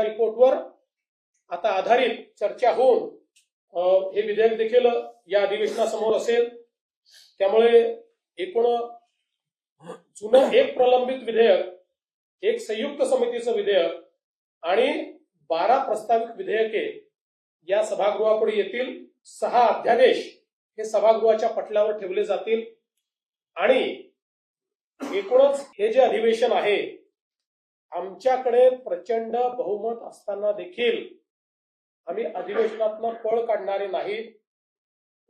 त्या रिपोर्टवर आता आधारित चर्चा होऊन हे विधेयक देखील या अधिवेशनासमोर असेल। त्यामुळे एकूण जुनं एक प्रलंबित विधेयक, एक संयुक्त समितीचं विधेयक आणि 12 प्रस्तावित विधेयके या सभागृहापुढे येतील। 6 अध्यादेश हे सभागृहाच्या पटलावर ठेवले जातील आणि एकूणच हे जे अधिवेशन आहे, आमच्याकडे प्रचंड बहुमत असताना देखील आम्ही अधिवेशनातनं पळ काढणारे नाही।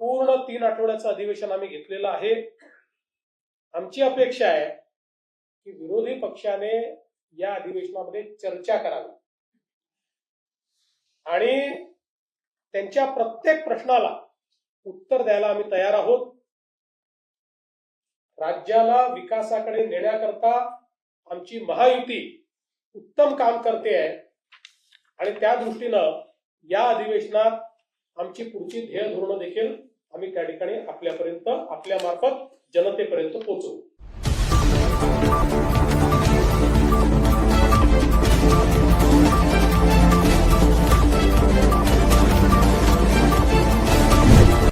पूर्ण 3 आठवड्याचं अधिवेशन आम्ही घेतलेलं आहे। आमची अपेक्षा आहे की विरोधी पक्षाने या अधिवेशनामध्ये चर्चा करावी आणि त्यांच्या प्रत्येक प्रश्नाला उत्तर द्यायला आम्ही तयार आहोत। राज्याला विकासाकडे नेण्याकरता आमची महायुती उत्तम काम करते आहे आणि त्या दृष्टीनं या अधिवेशनात आमची पुढची ध्येय धोरणं देखील आम्ही त्या ठिकाणी आपल्यापर्यंत, आपल्या मार्फत जनतेपर्यंत पोहोचवू।